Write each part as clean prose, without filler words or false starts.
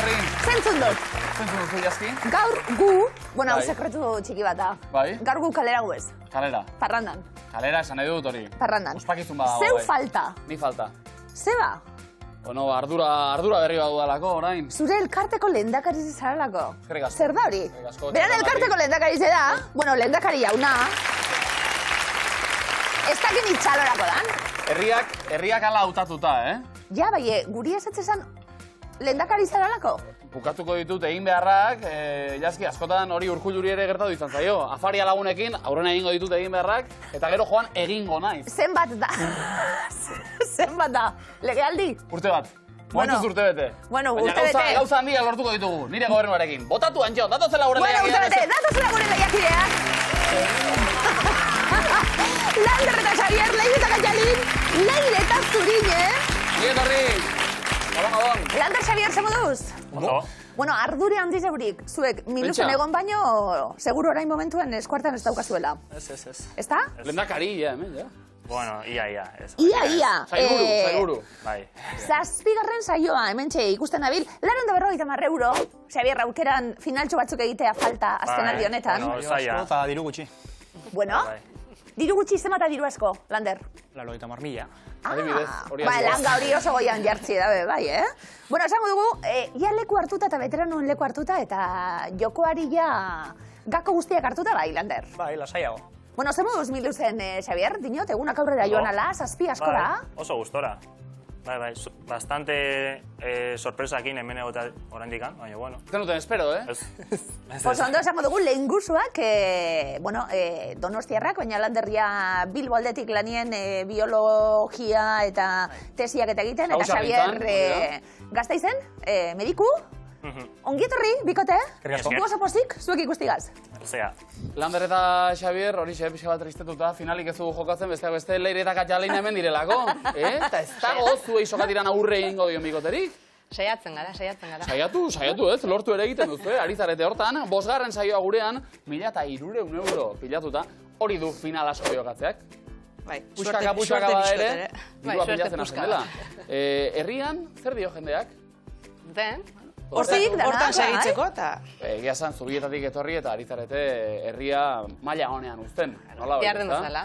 etorri. Zentzun dut. Zentzun duzu, Jaski? Gaur gu, bueno, hau sekretu txiki bat da. Bai? Gaur gu kalera guez. Kalera. Parrandan. Kalera esan nahi dut hori. Parrandan. Ospakizun badago, Zeu bai. falta. Ni falta. Zeba, Bueno, ardura berri bat dudalako, orain. zure elkarteko lehendakari zaralako. Eskerrik asko. Zer da hori? Eskerrik asko, Beran txarragatik. elkarteko lehendakari da, bueno, lehendakari jauna. Ez dakin itxalorako dan. Herriak ala hautatuta, Ja, bai, guri ez etzezan lehendakari zaralako. Bukatuko ditut egin beharrak, Jaski, askotan hori Urkulluri ere gertatu izan zaio. Afaria lagunekin, aurrena egingo ditut egin beharrak, eta gero joan egingo naiz. Zenbat da? Zenbat da? Legealdi? Urte bat. Bueno. Momentuz urte bete. Bueno, Baina urte bete. Gauza handia lortuko ditugu, nire gobernuarekin. Botatu, Antxo, datozela gure Bueno, urte lehiakideak. bete, datozela gure lehiakideak. Lander eta Xavier, Leire eta Katalin, Leire eta Zurine. Ni etorri. Gabon. Lander, Xavier, ze moduz? Ondo. Bueno, ardure handiz eurik, zuek miluzen Pentsa. egon baino, seguro orain momentuen eskuartan ez daukazuela. Ez. Ezta? Lehendakari, ja, hemen, ja. Bueno, ia. Ez. Ia. Sailburu. Bai. Zazpigarren saioa, hementxe ikusten nabil, €450, Xavier, aukeran finaltxo batzuk egitea falta azken aldi honetan. Bueno, zaila. Eta diru gutxi. Bueno, Bai. diru gutxi zenbat diru asko, Lander? 80.000. Adibidez, hori Ba, asko. langa hori oso goian jartzi dabe, bai, Bueno, esango dugu, ia leku hartuta eta veteranoen leku hartuta eta jokoari ja gako guztiak hartuta bai, Lander. Bai, lasaiago. Bueno, zer moduz miluzen, Xavier, dinot, egunak aurrera joan ala, zazpi askora. Bai, oso gustora. Bai, bastante sorpresakin hemen egota orandikan, baina bueno. Zenuten espero, Pues ondo esango dugu, lehen guzuak, bueno, donostiarrak, baina Landerria Bilbo aldetik lanien biologia eta tesiak eta egiten, eta Hausa Xavier gintzan, Gasteizen, mediku, ongietorri, bikote, Eskerrik asko. gu oso pozik, zuek ikustigaz. Zea. Lander eta Xavier, hori pixka bat tristetuta, finalik ez dugu jokatzen, besteak beste Leire eta Katalin hemen direlako. Eta ez dago zuei sokatiran aurre egingo dion bikoterik. Saiatzen gara. Saiatu ez, lortu ere egiten duzu, ari zarete hortan. 5. saioa gurean, €1.300 pilatuta, hori du final asko jokatzeak. Bai, Puxaka suerte bada ere, pixkot dirua suerte pilatzen hasten puxka dela. bat. Herrian, zer dio jendeak? Den, Hortik dana, hortan bai. segitzeko eta Egia esan, zubietatik etorri eta ari zarete herria maila honean uzten. Nola hori, behar den ezta? bezala.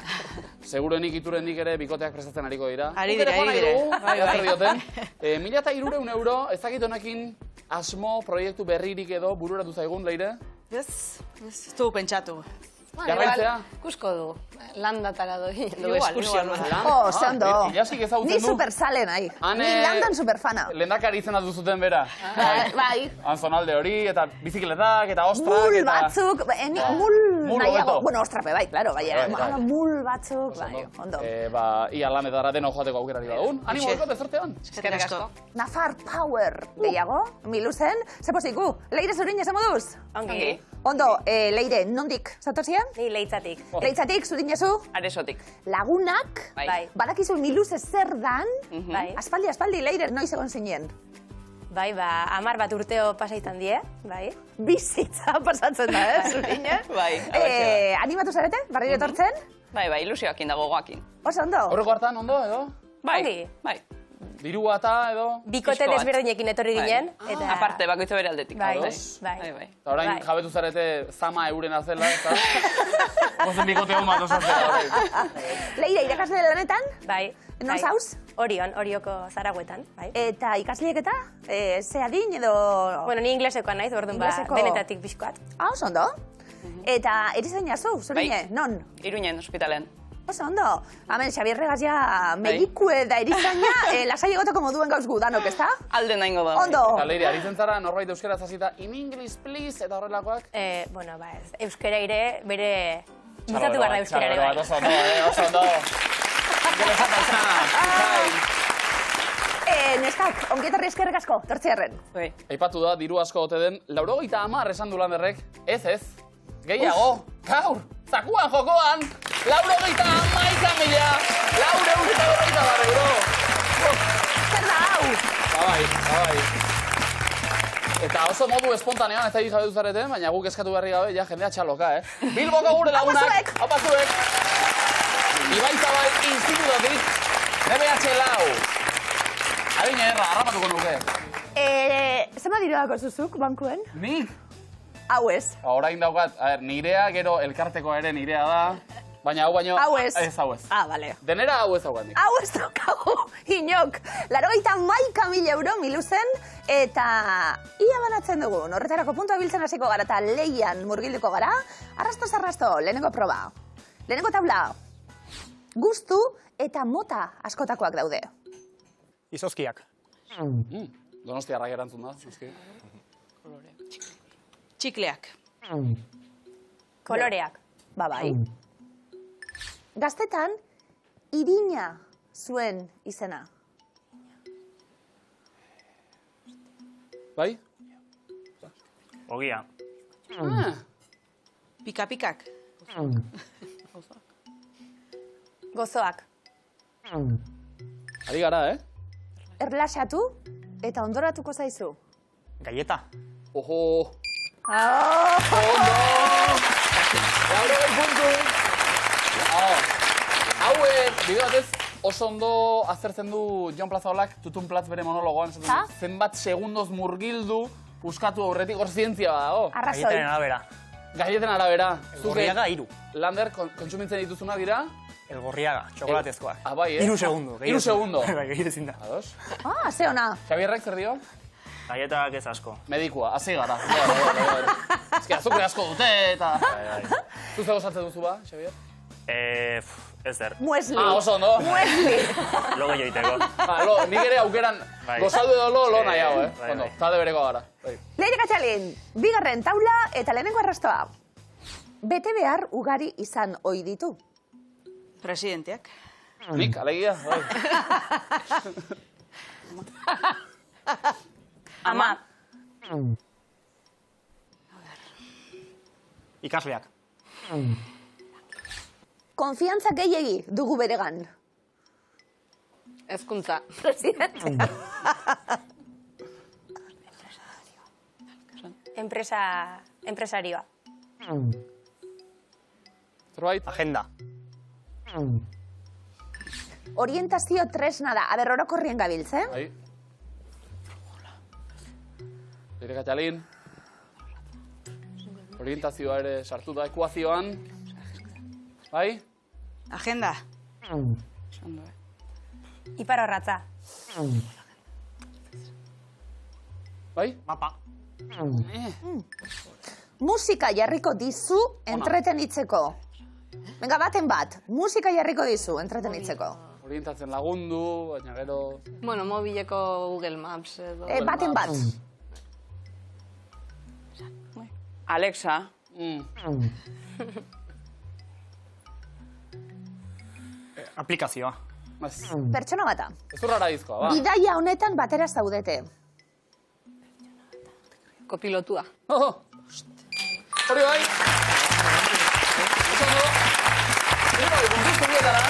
Seguruenik iturendik ere bikoteak prestatzen ariko dira. Ari Guk ere dira, joan ari nahi dira. dugu, Bai, ea zer bai. dioten. €1.300, ez dakit honekin asmo, proiektu berririk edo bururatu zaigun, Leire? Ez dugu pentsatu. Jarraitzea? Ikusko du, landatara doi, Igual, eskursioan. igual. Ze ondo. Ilasik ezagutzen Ni du. supersale nahi. Ni Landan superfana. Lehendakari izena duzuten bera. Bai. Anzonalde hori, eta bizikletak, eta ostrak, Mul eta... batzuk, nik Ba, mul mul nahiago. hobeto. Bueno, ostrape bai, claro, bai. Bai. Mul batzuk, bai, ondo. Ia lanetara deno joateko aukerari badugun. Animo Hoxe. deko, dezortean. Eskerrik asko. Nafar Power gehiago, miluzen. Ze poziku, Leire Zurin esan moduz? Ongi. Ondo, Leire, nondik zatozia? Ni leitzatik. Leitzatik, Zurin ezu? Aresotik. Lagunak, Bai. badakizu miluze zer dan? Bai. Aspaldi, Leire, noiz egon zinen? Bai, 10 bat urteo pasaitan die, bai. Bizitza pasatzen da, Zurin, Bai, animatu zarete, barriro etortzen? bai, ilusioakin dago goakin. Oso ondo. Aurreko hartan, ondo, edo? Ongi. Bai. Dirua eta, edo? Bikote Pixko bat. desberdinekin etorri ginen. Eta... Aparte, bakoitza bere aldetik. Bai, Ados. bai. Eta orain Bai. jabetu zarete zama euren azela, eta... Gozen bikote hon bat osatzea, orain. Leire, irakasle lanetan? Bai. Non bai. zauz? Orioko Zaragoetan, bai. Eta ikasliek eta? Ze adin edo... Bueno, ni inglesekoa naiz, orduan Ingleseko. denetatik pixkoat. Oso ondo. Eta erizaina zu, Zurine, non? Iruñen, ospitalen. Oso ondo. Hemen, Xabier Regazia medikue da erizaina, lasai egoteko moduen gauz gudanok, ezta? Alde nahingo da. Ondo. Eta Leire, aritzen zara norbait euskera zazita, in English, please, eta horrelakoak? Bueno, ez. Euskera ere, bere... Bultzatu behar da euskera ere, Txalo, bai. oso ondo, oso ondo. Ingelesa paisana, Neskak, ongietorri eskerrik asko, tortziarren. Bai. Aipatu da, diru asko ote den, 90 esan du Landerrek, ez, gehiago, gaur, zakuan jokoan, 90.000, €450. Zer da hau? Bai. Eta oso modu espontanean, ez da jabetu zareten, baina guk eskatu berri gabe, ja jendea txaloka, Bilboko gure lagunak, haupa zuek. Ibaizabal institutotik, DBH lau. Adine erra, harrapatuko nuke. Zema dirudako zuzuk, bankuen? Nik? Hau ez. Orain daukat, nirea, gero elkartekoa ere nirea da. Baina hau baino... Hau ez. Ez, hau ez. Bale. Denera hau ez daukat nik. Hau ez daukagu, inok. 91.000 euro miluzen, eta ia banatzen dugu. Horretarako puntua biltzen hasiko gara, eta leian murgilduko gara. Arrasto, lehenengo proba. Lehenengo tabla. Gustu eta mota askotakoak daude. Izozkiak. Donostiarrak erantzun da, noski. Txikleak. Koloreak. Bai. Gaztetan, irina zuen izena. Bai? Ogia. Pika-pikak. Gozoak. Ari gara, Erlaxatu eta ondoratuko zaizu. Gaieta. Ojo! Oh! Ondo! Gaur puntu! Hau, bide batez, oso ondo azertzen du Jon Plazaolak Tutun Platz bere monologoan. Zenbat segundoz murgildu, puskatu aurretik, hor zientzia badago. Arrazoi. Gaietaren arabera. Gaieten arabera. Gorriaga, 3. Lander, kontsumintzen dituzuna dira? El gorriaga, txokolatezkoa. Bai, 3 segundo. 3 segundo. Bai, gehiago ezin da. Ados? Ze ona. Xabierrek zer dio? Gaietak ez asko. Medikua, hasi gara. Ez que azukre asko dute eta... Zu zer gozatzen duzu ba, Xabier? Ez der. Muesli. Oso ondo. Muesli. Lo gehiagiteko. Nik ere aukeran gozaldu edo lo nahi hau, Ondo, talde bereko gara. Leire Katxalin, bigarren taula eta lehenengo arrastoa. Bete behar ugari izan ohi ditu. Presidenteak. Nik, alegia, bai. Ama. Ikasleak. Konfiantza gehiegi dugu beregan. Hezkuntza. Presidentea. Empresarioa. Zerbait? Agenda. Orientazio tresna da. Aber, orokorrien gabiltz, Bai. Leire Katxalin. Orientazioa ere sartu da ekuazioan. Bai? Agenda. Ipar horratza. Bai? Mapa. Musika jarriko dizu entretenitzeko. Venga, baten bat. Musika jarriko dizu entretenitzeko. Orientatzen lagundu, baina gero... Bueno, mobileko Google Maps edo... Baten bat. Alexa. Aplikazioa. Pertsona bata. Ez urrara dizkoa, ba. Bidaia honetan batera zaudete. Kopilotua. Hori bai. Oso ondo. Bai, guntuztu bietara.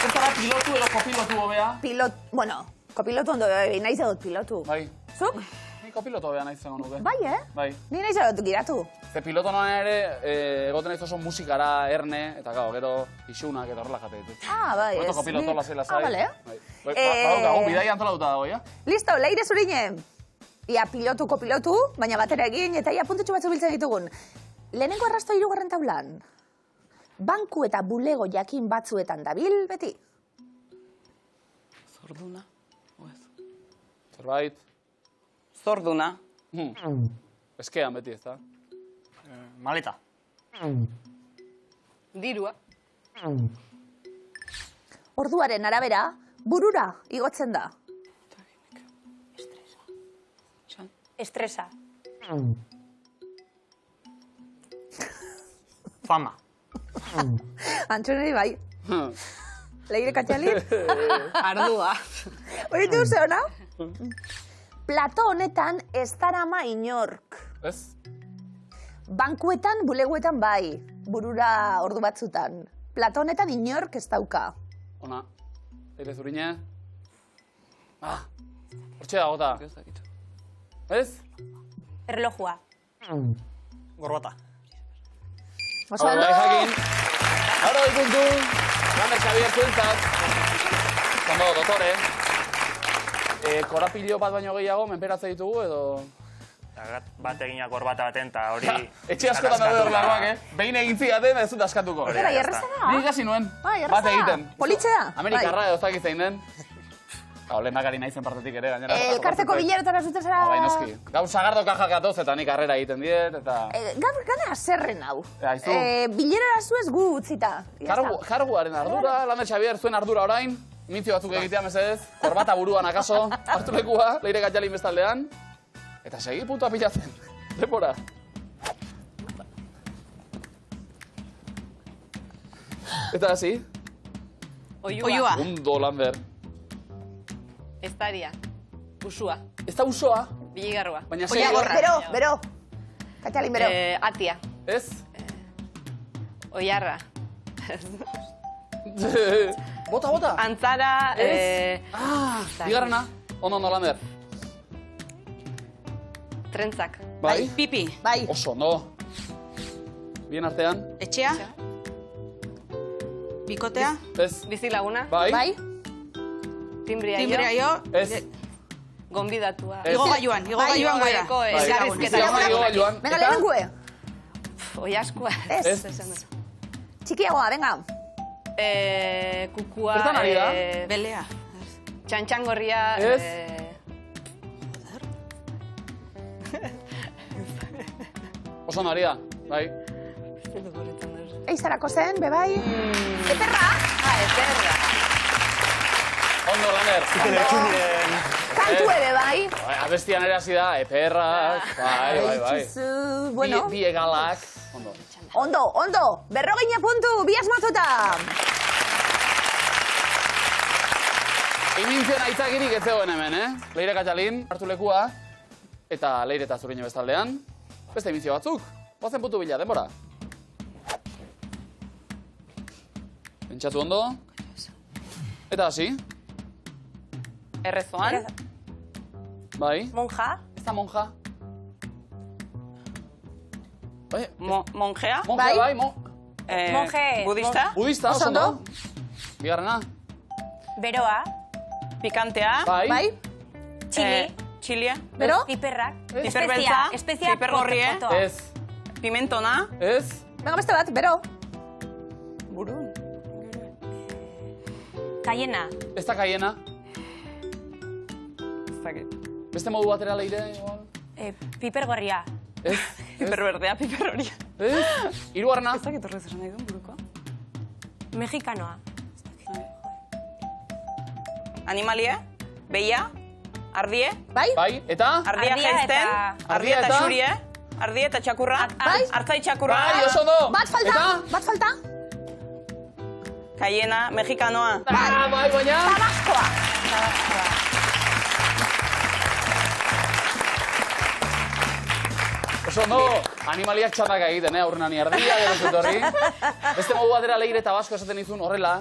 Ez zara pilotu edo kopilotu hobea. Bueno, kopilotu ondo nahi dut pilotu. Bai. Zuk? Ni kopilotu hobea nahi zengo nuke. Bai, Bai. Ni nahi dut giratu. Ze piloto noan ere, egoten naiz oso musikara, erne, eta gero isunak eta horrela jate ditut. Bai, ez. Hobeto kopiloto lasai. Bale. Badaukagu, bidaia antolatuta dago, ja? Listo, Leire Zurine. Ia pilotu, baina batera egin, eta ia puntutxo batzu biltzen ditugun. Lehenengo arrasto 3. taulan. Banku eta bulego jakin batzuetan dabil, beti. Zorduna. Zerbait. Zorduna. Eskean beti, ez da? Maleta. Dirua. Orduaren arabera, burura igotzen da. Estresa. Fama. Antxoneri bai. Leire Katxalin. Ardua. Hori duze hona? Plato honetan ez darama inork. Ez? Bankuetan, buleguetan bai. Burura ordu batzutan. Plato honetan inork ez dauka. Ona. Leire Zurine. Hortxe dagota. Ez? Erlojua. Gorbata. Oso ondo. Bai jakin. Ahora doy puntu. Lander Xabier zuentzat. Ondo, dotore. korapilo bat baino gehiago menperatze ditugu edo... Bat eginak korbata baten, eta hori... Etxe askotan daude horrelakoak, Behin egin zidaten, ez dut askatuko. Bai, erraza da. Nik ikasi nuen, Bai, erraza bat da. egiten. Politxe da. Amerikarra edo zakit zein den. Lehendakari naizen partetik ere, gainera. Elkarteko bileretara zuten zara... Bai, noski. Gau sagardo kajak gatoz eta nik harrera egiten diet, eta... Gana zerren hau. Aizu. Bilerara zuez gu utzita. Karguaren ardura, Lander Xabier, zuen ardura orain. Mintzio batzuk egitea mesedez, korbata buruan akaso, hartu lekua, Leire Gatxalin bestaldean. Eta segi puntua pilatzen. Lepora. Eta hasi. Oiua. Ondo, Lander. Estaria. Usua. Ez da usoa, Biligarroa. baina segi... Bero. Katxalin, bero. Atia. Ez? Oiarra. Bota. Antzara. Bigarrena. Ondo, Lander. Trentzak. Bai? Pipi. Bai. Oso, ondo. Bien artean. Etxea. Bikotea. Ez? Bizilaguna. Bai? Bai. Timbriaio. Timbriaio. Ez? Gonbidatua. Ez. Igogailuan goera. Igogailuko, elkarrizketa. Bizilaguna igogailuan. Venga, Eta? lehenengue. Oiaskua. Ez. Txikiagoa, venga. Kukua. Zertan ari da? Belea. Txantxangorria. Ez. Oso nari da, bai. Eizarako zen, bebai. Eperra. Eperra. Ondo, Lander. Kantu ere, bai. Abestian ere hasi da, eperrak, bai. Txuzu, bueno. Bi egalak. Ondo. Ondo. Berrogeina puntu, bi asmatuta. Imintzen aitzakirik ez zegoen hemen, Leire Gatxalin, hartu lekua. Eta Leire eta Zuriñe bestaldean. Beste emizio batzuk. Bozen puntu bila, denbora. Pentsatu ondo. Eta hasi. Errezoan. Bai. Monja. Ez da monja. Bai, Monjea. monja, bai, Monje. Budista. budista, oso ondo. Bigarrena. Beroa. Pikantea. Bai. Bai. Txili. Chilia. Bero. Piperrak. Piperbeltza. Espezia. Pipergorrie. potoa. Ez. Pimentona. Ez. Venga, beste bat, bero. Burun. Kaiena. Ez da kaiena. Ez dakit. Beste modu batera Leire, igual. Pipergorria. Ez. Piperberdea, piperroria. Ez. Hirugarrena. Ez dakit horrez esan nahi duen buruko. Mexikanoa. Animalia. Beia. Ardie. Bai. Bai, eta? Ardia Ardia jaizten. eta- Ardia eta eta? xurie. Ardia eta txakurra. Bai. Artzai txakurra. Bai, oso ondo. Bat falta. Eta? Bat falta. Kaiena, mexikanoa. Bai, baina. Tabaskoa. Oso ondo, animaliak txandaka egiten, aurrena ni ardia, gero zutorri. Beste modu batera Leire eta Basko esaten izun horrela.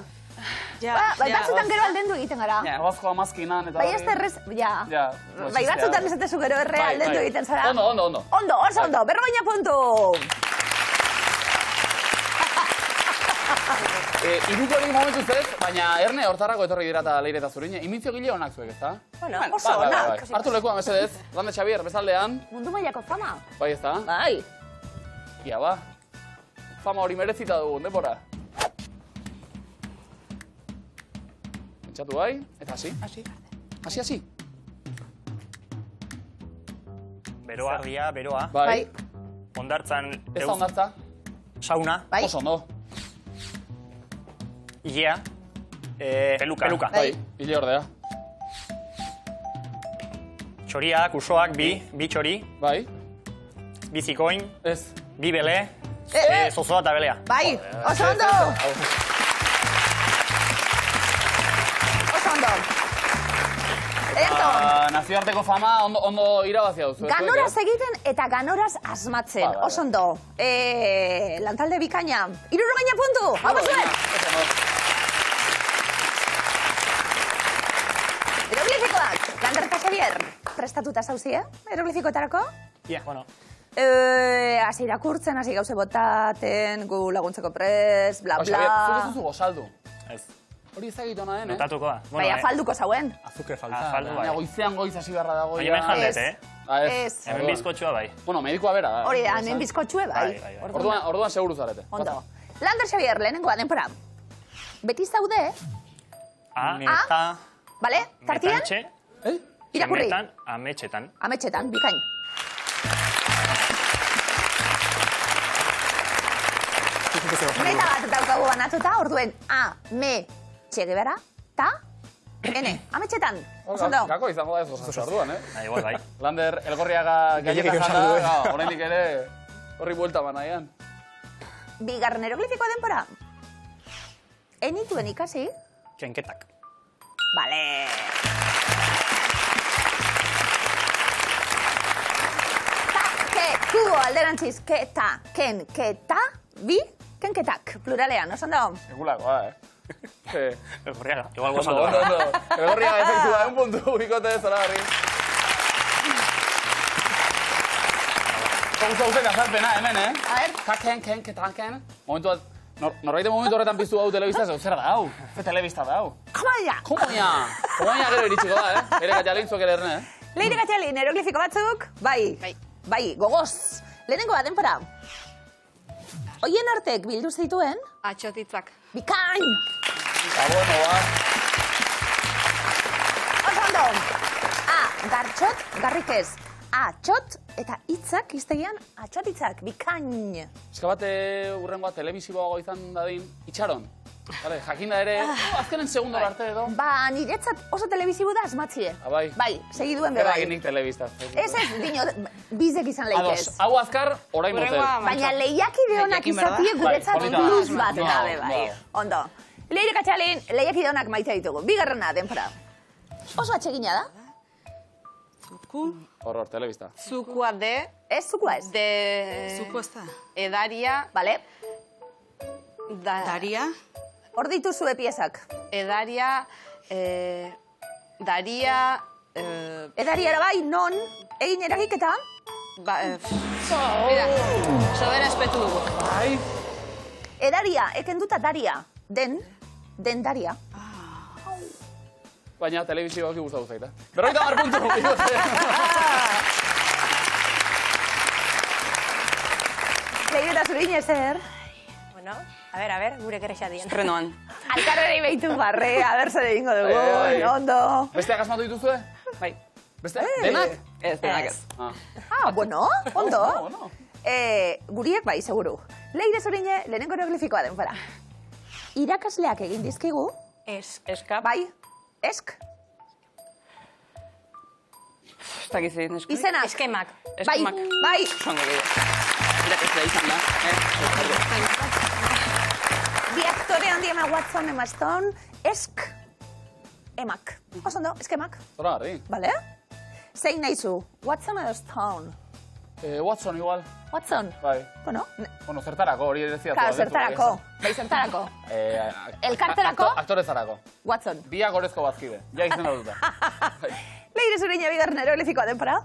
Bai, batzutan gero aldendu egiten gara. Basko amazkinan eta Bai, ez errez, ja. Ja, Bai, batzutan esatezu gero erre Bai, aldendu bai. egiten zara. Ondo. Ondo, oso ondo, berrogeina puntu. Irukori momentu ez, baina erne hortarako etorri dira eta Leire eta Zuriñe. Imintzio gile honak zuek, ezta? Bueno, Oso onak. Hartu lekua, mesedez. Lander Xabier, bezaldean. Mundu mailako fama. Bai, ezta? Bai. Ia ba. Fama hori merezita dugun, denbora. Pentsatu bai, eta hasi. Hasi. Beroa. Ardia, beroa. Bai. Ondartzan. Ez da ondartza. Sauna. Bai. Oso ondo. Ilea. Peluka. Bai, hile ordea. Txoriak, usoak, bi txori. Bai. Bi zikoin. Ez. Bi bele. Zozoa eta belea. Bai, oso ondo. Oso ondo. Ayrton, Nazioarteko fama ondo irabazia duzu. ganoraz egiten eta ganoraz asmatzen. Bai. Oso ondo. Lantalde bikaina. 60 puntu. Hau zuen. Hieroglifikoak. Lander eta Xabier. Prestatuta zauzi, hieroglifikoetarako? Ja, bueno. Hasi irakurtzen, hasi gauze botaten, gu laguntzeko prest, bla, Xabier, zuk ez bla. duzu gozaldu. Ez. Hori ezagitona den, Notatuko da. Baina falduko zauen. Azukre falta. Faldu bai. Baina goizean goiz hasi beharra dago. Baina hemen jandet, Ez. Hemen bizkotxua bai. Bueno, medikoa bera. Hori da, hemen bizkotxue, bai. Bai. Orduan seguru zarete. Ondo. Lander Xavier, lehenengoa denpora. Beti zaude, Meta... bale? Tartian? Metantxe. Irakurri. Metan, ametxetan. Ametxetan, bikain. Meta bat daukagu banatuta, orduen A, me, txegebera, ta, ene, ametxetan. Osondo. Gako izango da ez oso arduan, Igual bai. Lander, Elgorriaga galleta janda, oraindik ere horri buelta banaian. Bigarren eroglifikoa denpora. Enituen ikasi? Kenketak. Bale. Ta, ke, kubo alderantziz, ke, ta, ken, ke, ta, bi, kenketak, pluralean, oso ondo? Egulakoa, Elgorriaga. Igual Ondo, gozatu. ondo. Elgorriaga efektua, un puntu, bikote zora barri. Gauzek azalpena, hemen, A ver. Kaken, ketanken. Momentu bat, norbaite momentu horretan piztu hau telebista, zer da hau? Ze telebista da hau? Komaia! Komonia gero iritsiko da, Ere gatxalintzok ere erne, Leire Gatxalin, eroglifiko batzuk, bai, gogoz. Lehenengoa denpora. Oien artek bildu zituen, Atxotitzak. bikain! Bueno, ba. Oso ondo! A, gartxot, garrik ez. A, txot, eta hitzak iztegian atxotitzak, bikain. Eska bat urrengoa telebisiboago izan dadin, itxaron. Vale, jakinda ere, azkenen segundo arte edo. Ba, niretzat oso telebizibu da asmatzie. Bai. Bai, segiduen Zer bebai. eginik telebista. Ez, dino, bizek izan Ados, leikez. hau azkar, orain motel. Baina lehiakide honak Jakin behar da? izatie guretzat Bai, polita. plus bat No, gabe, bai. no. Ondo. Leire Gatxalin, lehiakide honak maite ditugu. Bigarrena, denpora. Oso atsegina da. Zuku. Horror, telebista. Zukua de... Ez, zukua ez. Zuku ez da. Edaria... Bale, Daria. hor dituzue piezak. Edaria... Daria... Edariara bai, non, egin eragiketa. Mira, sobera espetu dugu. Ai. Edaria, ekenduta daria. Den daria. Baina telebizioak gustatu zaita. 50 puntu. bikote. Leire eta zurin ezer. Bueno, a ver, gure kerrexa dien. Renoan. Alkarreri behitu barre, aber zer egingo dugu, Bai. ondo. Besteak asmatu dituzue? Bai. Beste? Denak? Ez, denak ez. Bueno, ondo. Bueno. Guriek bai, seguru. Leire zurine, lehenengo eroglifikoa denpora. Irakasleak egin dizkigu, Eskap. bai, esk, Ez dakiz egin eskap. izenak. Eskemak. Bai, Eskemak. bai. Songo gehiago. Irakaslea izan da. Bi aktore handi Emma Watson, Emma Stone, esk, emak. Oso ondo, eskemak, Zora garri. bale? Zein nahizu, Watson edo Stone? Watson igual. Watson? Bai. Bueno, Bueno, zertarako, hori ere ziatu. claro, zertarako, bai, zertarako. Elkarterako? Aktorezarako. Watson. Biak gorezko bazkide. Ja izena duta. Leire zurine bigarren eroglifikoa denpora.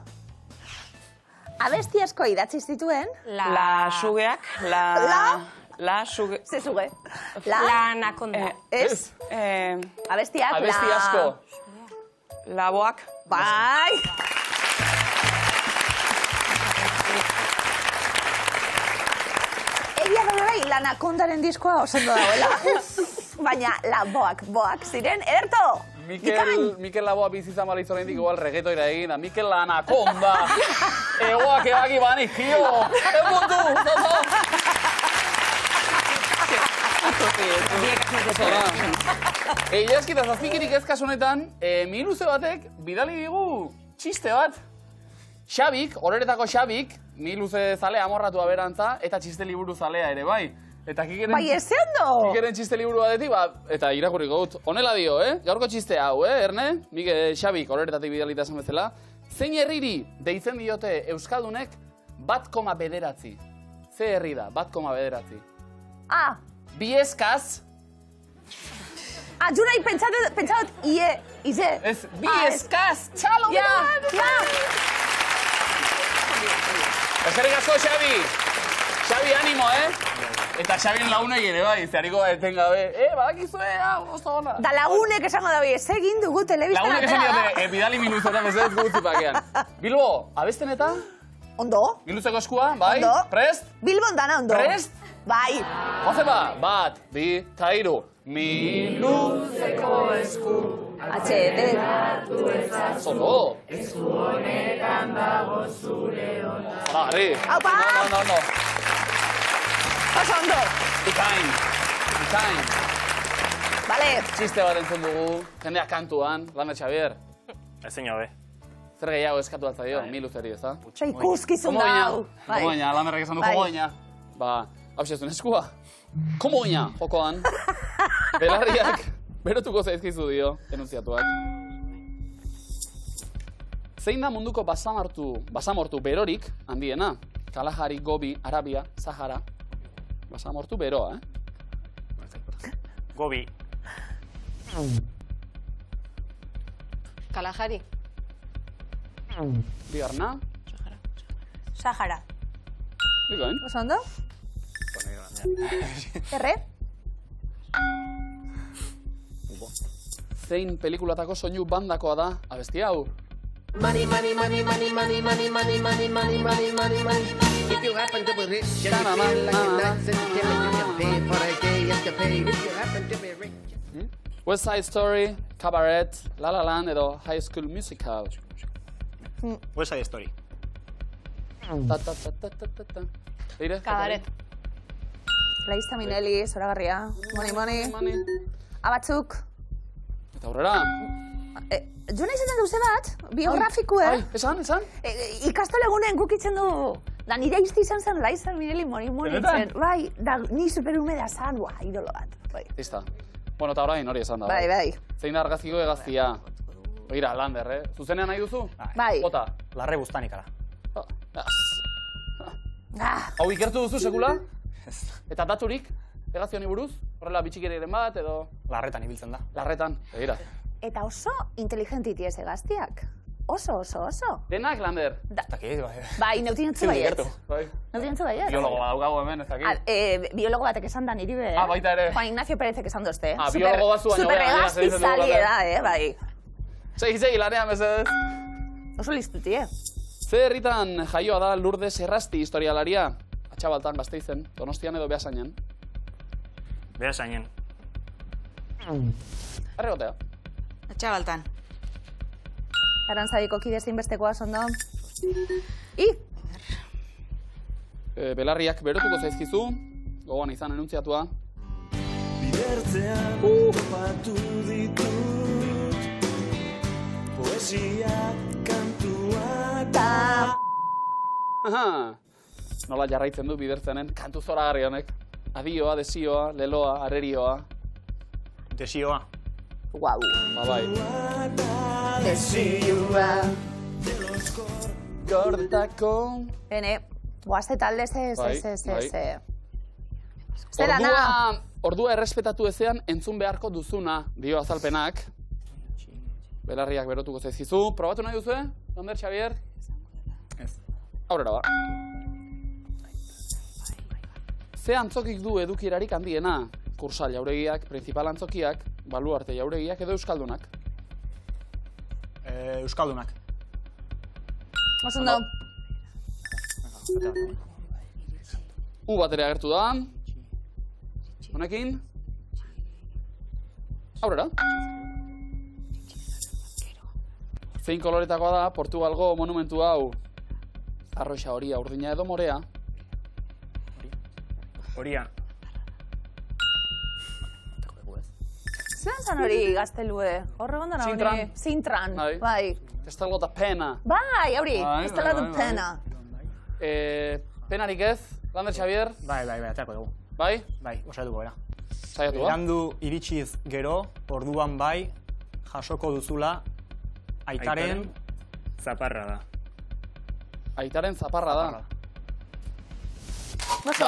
Abesti asko idatzi zituen, La sugeak, la suge... ze zuge. La anaconda. Ez? Abestiak, Abesti asko. Laboak. Bai! Egia da bai, Lanakondaren diskoa oso ondo dagoela. Baina, boak ziren, ederto! Mikel Laboa bizizan baliz oraindik igual reggaetoira egin da. Mikel Anaconda. Egoak ebaki banik, kio. Emundu, Ilaskita zazpikirik ez kasu honetan, miluze batek bidali digu txiste bat. Xabik, horeretako Xabik, miluze zalea amorratua berantza, eta txiste liburu zalea ere bai. Eta Kikeren... Bai, ez ondo! Kikeren txiste liburu batetik, eta irakurriko dut. Honela dio, Gaurko txiste hau, Erne? Xabik, horretatik bidalita zen bezala. Zein herriri deitzen diote Euskaldunek 1,9? Ze herri da, 1,9? Ah, Bieskaz, Junai, pentsat, ize. ez, bieskaz, txalo! Ja, ja! Eskerrik asko, Xabi! Xabi, animo, Eta Xabien lagunek ere bai, zehariko etengabe. Badakizue, oso ona. Da lagunek esango dabe, egin dugu telebistan Lagunek esan diote, bidali minuzora, mesedez gutzi pakean. Bilbo, abesten eta? Ondo. Biluzeko eskua, bai? Ondo. Prest? Bilbon dana ondo. Prest? Bai. Joze ba, 2, 3, Miluzeko esku. Atxeden. Zondo. Esku honetan dago zure ona. Zara, garri. Aupa! No. Oso ondo. Ikain. Vale. Txiste bat entzun dugu, jendea kantuan, Lander Xavier. Ezin hobe. Zer gehiago eskatu bat zaio, Miluzeri, ez da? Osa ikuskizun dau. Komo gina, Landerrek esan du komo gina. Ba, hau xezun eskua. Komo gina, jokoan. Belarriak, berotuko zaizkizu dio, denunziatuak. Zein da munduko basamortu berorik handiena? Kalahari, Gobi, Arabia, Sahara. Basamortu beroa, Gobi. Kalahari. Bigarna. Sahara. Bikoin. Oso ondo. Erre. Zein pelikulatako soinu bandakoa da abesti hau? Money, money, money, money, money, money, money, money, money, money, money, money. If you happen to be rich, and you feel like you're nice and timid, you can pay for a day and you pay. If you happen to be rich. West Side Story, Cabaret, La La Land edo High School Musical. West Side Story. Leire? Cabaret. Laizta Minelli, zoragarria. Money. Abatzuk. Eta aurrera. Jona izaten duze bat, biografikue. Esan? Ikastolegunen gukitzen du. Da nire izti izan zen Laizta Minelli moni zen. Bai, da ni superhumeda zan, idolo bat. Bai. Lista. Bueno, eta orain hori esan da. Bai. Zein da argazkiko egaztia? Begira, Lander, Zuzenean nahi duzu? Bai. Bota. Larre buztanikara. Hau ikertu duzu sekula? Eta daturik? Egazio honi buruz? Horrela bitxikeriren bat edo... Larretan ibiltzen da. Larretan, begira. Eta oso inteligentiti ez egaztiak. Oso. Denak, Lander? Bai, neutintzu baiet. Bai. Neutintzu baiet. Biologo daukago hemen, ez dakit. Biologo batek esan da niri be. Baita ere. Juan Ignacio Perezek esan dozte. Biologo batzu baina. Super egazti zalie da, bai. Segi, lanean, mesedez. Oso listuti, Ze herritan jaioa da Lourdes Errasti historialaria? Atxabaltan, Gasteizen, Donostian edo Beasainen? Beasainen. Arregotea. Atxabaltan. Arantzadiko kide zinbestekoa, sondo. Belarriak berotuko zaizkizu, gogoan izan enuntziatua. Bidertzean topatu ditut poesia kantuak. Nola jarraitzen du bidertzenen kantu zoragarri honek. Adioa, desioa, leloa, arerioa. Desioa. Guau. Bai. Desioa. Gordetako. Bene, guazte talde ze. Ordua errespetatu ezean entzun beharko duzuna, dio azalpenak. Belarriak berotuko zaizkizu. Probatu nahi duzu, Lander Xavier? Ez. Aurrera ba. Ze antzokik du edukirarik handiena? Kursal jauregiak, principal antzokiak, baluarte jauregiak edo euskaldunak? Euskaldunak. Osondo. Bat ere agertu da. Honekin. Aurrera. Zein koloretakoa da Portugalgo monumentu hau? Arroxa horia, urdina edo morea? Horia. Zeran zan hori gaztelue? Horre gondana hori? Zintran. Bai. Estela da pena. Bai, hori. Estela da pena. Penarik ez, Lander Xavier? Bai, ateako dugu. Bai? Bai, osaiatuko gara. Saiatu ba? Berandu iritsiz gero, orduan bai, jasoko duzula, aitaren... Zaparra da. Aitaren zaparra da. Oso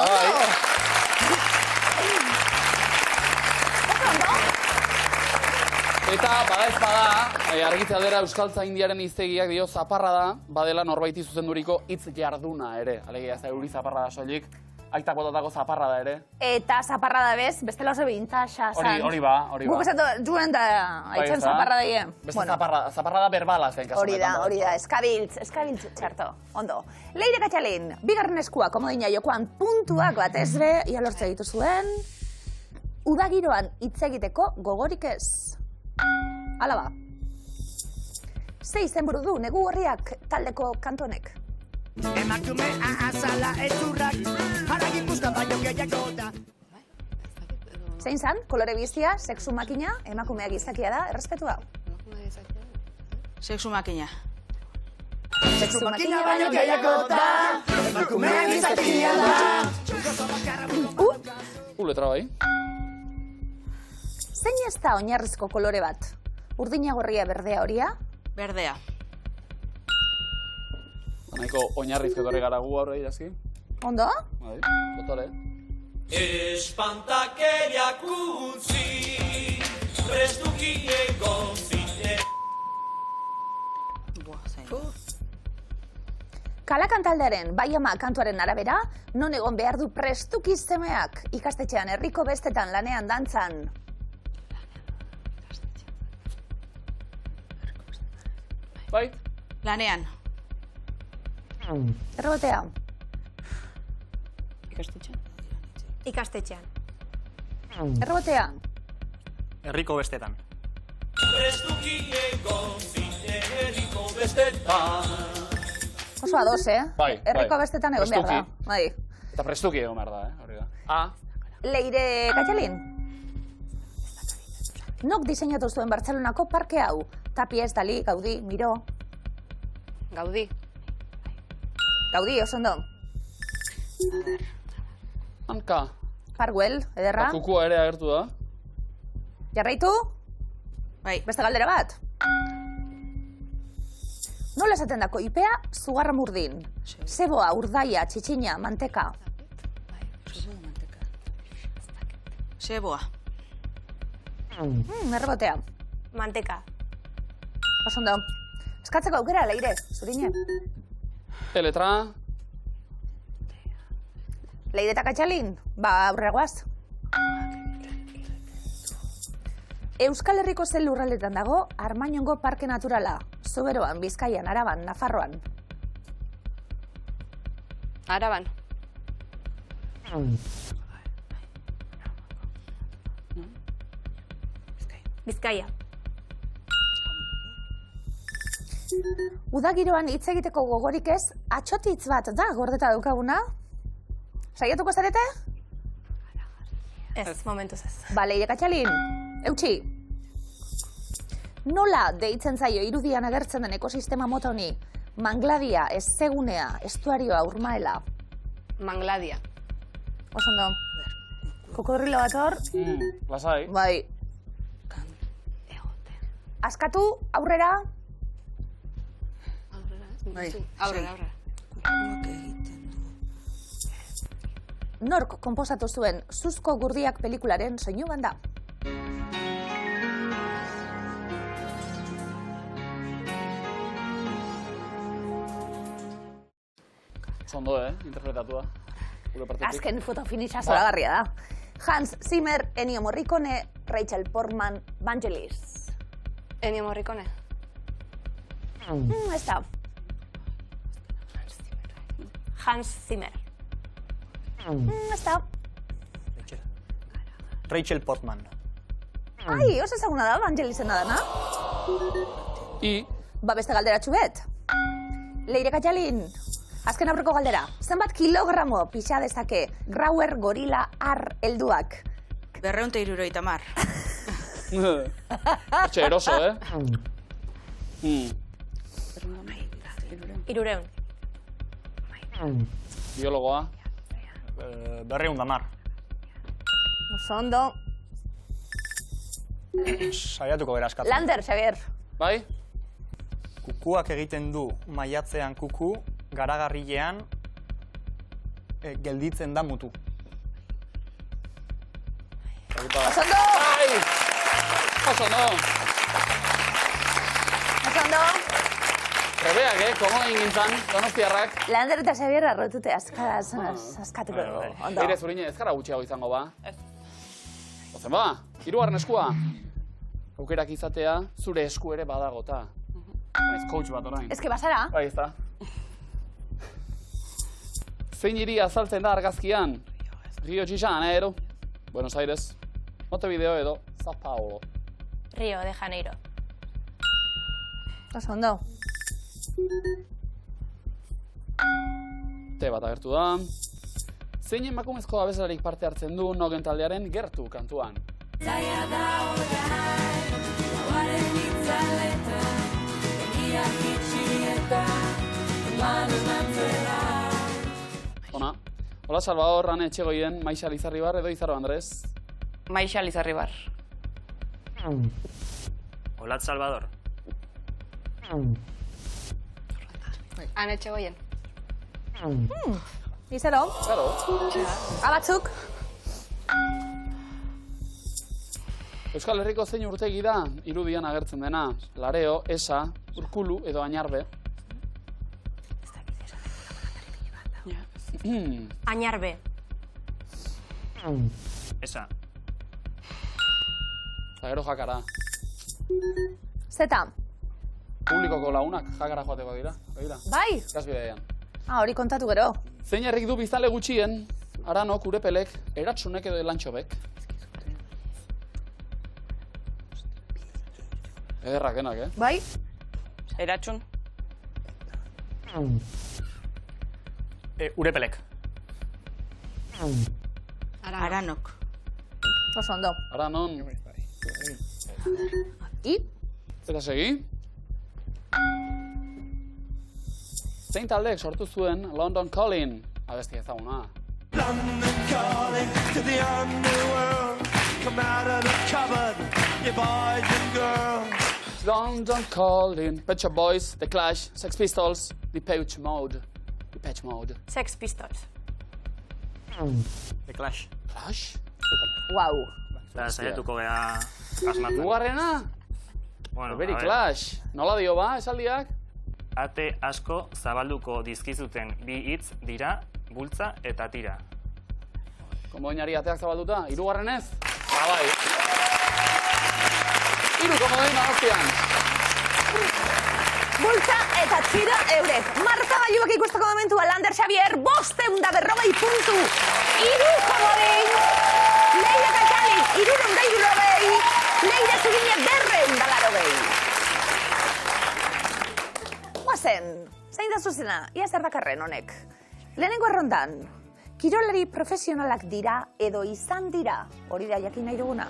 Eta, bada ez bada, argitze aldera Euskaltzaindiaren hiztegiak dio zaparra da, badela norbaiti zuzenduriko hitz jarduna ere. Alegia ez da euri zaparra da soilik, aitak botatako zaparra da ere. Eta zaparra da bez, bestela oso bintaxa zan. Hori ba. Guk esatu juen da aitzen zaparra daie. Beste zaparra da berbala zen kasu. Hori da, eskabiltz txarto. Ondo. Leire Katxalin, bigarren eskua, komodina jokoan puntuak batez be, ia lortze dituzuen. Udagiroan hitz egiteko gogorik ez. Hala ba. 6 izenburu du negu horriak taldeko kantu honek. Emakumea azala ezurrak, haragin buskan baino gehiago da. Zein zan, kolore bizia, sexu makina, emakumea gizakia da, errespetu hau. Sexu makina. Sexu makina baino gehiago da, emakumea gizakia da. Letra bai. Zein ez da oinarrizko kolore bat? Urdina gorria berdea horia? Berdea. Nahiko oinarrizko etorri gara gu aurre idazki. Ondo? Bai, dotore. Espantakeriak utzi, prestuki egon zine. Kalakan taldearen bai ama kantuaren arabera, non egon behar du prestuki semeak ikastetxean herriko bestetan lanean dantzan. Bai? Lanean. Errotea. Ikastetxean. Ikastetxean. Errotea. Herriko bestetan. Prestuki egon zine herriko bestetan. Oso ados, Bai. Herriko bestetan egon behar da. Bai. Eta prestuki egon behar da, hori da. A. Leire Katxalin. Nok diseinatu zuen Bartzelonako parke hau? Tapies, Dali, Gaudi, Miro. Gaudi. Gaudi, oso ondo. Hanka. Farwell, ederra. Kukua ere agertu da. Jarraitu? Bai. Beste galdera bat? Nola esaten dako ipea, zugarra murdin. Zeboa, urdaia, txitxina, manteka. Zeboa. Errebotea. Manteka. Oso ondo. Eskatzeko aukera, Leire, zurine. Letra. Leire eta Katxalin, ba aurregoaz. Euskal Herriko zen lurraldetan dago Armañongo Parke Naturala. Zuberoan, Bizkaian, Araban, Nafarroan. Araban. Bizkaia. Udagiroan hitz egiteko gogorik ez, atxotitz bat da gordeta daukaguna. Saiatuko zarete? Ez, momentuz ez. Ba, Leire Katxalin, eutxi. Nola deitzen zaio irudian agertzen den ekosistema mota honi? Mangladia, ezegunea, estuarioa, urmaela. Mangladia. Oso ondo. Kokodrilo bat hor. Lasai. Bai. Askatu, aurrera. Aurrera. Nork konposatu zuen Zuzko Gurdiak pelikularen soinu banda. Zondo, interpretatua. Azken fotofinixa zoragarria da. Hans Zimmer, Ennio Morricone, Rachel Portman, Vangelis. Ennio Morricone. Ez da. Hans Zimmer. Ez da. Rachel Portman. Ai, oso ezaguna da, Vangelisena dana. I. Ba beste galderatxu bet. Leire Katxalin, azken aurreko galdera. Zenbat kilogramo pixa dezake Grauer gorila ar helduak? 270. Hortxe eroso, Irureun. Biologoa. 210. Oso ondo. Saiatuko gara eskatzen. Lander, Xavier. Bai? Kukuak egiten du maiatzean kuku, garagarrilean gelditzen da mutu. Oso ondo! Bai! Oso ondo! Oso ondo! Trebeak, komo egin gintzan, donostiarrak. Lander eta Xabier arrotute askatuko dugu. Ondo. Eire zurine, ez gara gutxiago izango ba. Ozen ba, hirugarren eskua. Aukerak izatea, zure esku ere badagota. Ez coach bat orain. Ez que basara. Bai, ez da. Zein hiri azaltzen da argazkian? Rio de Janeiro, Buenos Aires, Montevideo edo Sao Paulo. Rio de Janeiro. Oso ondo. Te bat agertu da. Zein emakumezko abeslarik parte hartzen du Nogen taldearen Gertu kantuan? Ona. Hola, Salvador, Ane Etxegoien, Maixa Lizarribar edo Izaro Andrés. Maixa Lizarribar. Hola, Salvador. Ane Etxegoien. Izaro. Claro. Abatzuk. Euskal Herriko zein urtegi da irudian agertzen dena? Lareo, Esa, Urkulu edo Añarbe. Añarbe. Esa. Eta gero jakara. Zeta. Publikoko lagunak jakara joateko dira. Begira. Bai. Gazbidean. Hori kontatu gero. Zein herrik du biztale gutxien? Aranok, Urepelek, Eratsunek edo Elantxobek. Ederrakenak, Bai. Eratxun. Urepelek. Aranok. Oso ondo. Aranon. I? Eta segi? Zein taldeek sortu zuen London Calling? Abesti ezaguna. London calling to the underworld. Come out of the cupboard, you boys and girls. London Calling, Pet Shop Boys, The Clash, Sex Pistols, Depeche Mode. Depeche Mode. Sex Pistols. The Clash. Clash? Wow. Eta saiatuko gea asmatzen. Dugarrena? Bueno, Beri a ver. Clash. Nola dio ba, esaldiak? Ate asko zabalduko dizkizuten bi hitz dira, bultza eta tira. Komodoinari ateak zabalduta, hirugarrenez? Bai. Hiru komodoin Donostian. Bultza eta txira eurek. Marka gailuak ikusteko momentua Lander Xabier, 540 puntu. Hiru komodin. Leire Katxalin, 360. Leire Zurine, 280. Guazen, zein da zuzena, ia zer dakarren honek. Lehenengo errondan, kirolari profesionalak dira edo izan dira, hori da jakin nahi duguna.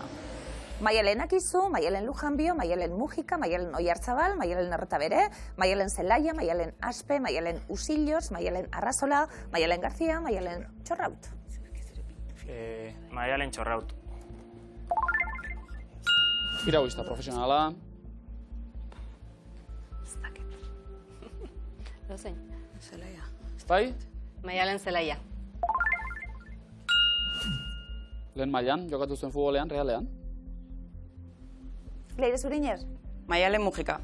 Maialen Akizu, Maialen Lujanbio, Maialen Mujika, Maialen Oiartzabal, Maialen Errotabere, Maialen Zelaia, Maialen Aspe, Maialen Usillos, Maialen Arrazola, Maialen Garzia, Maialen Txorraut. Maialen Txorraut. Iraguista profesionala. Dozein. Zelaia. Bai? Maialen Zelaia. Lehen mailan, jokatu zuen futbolean, realean. Leire Zuriner. Maialen Mujika.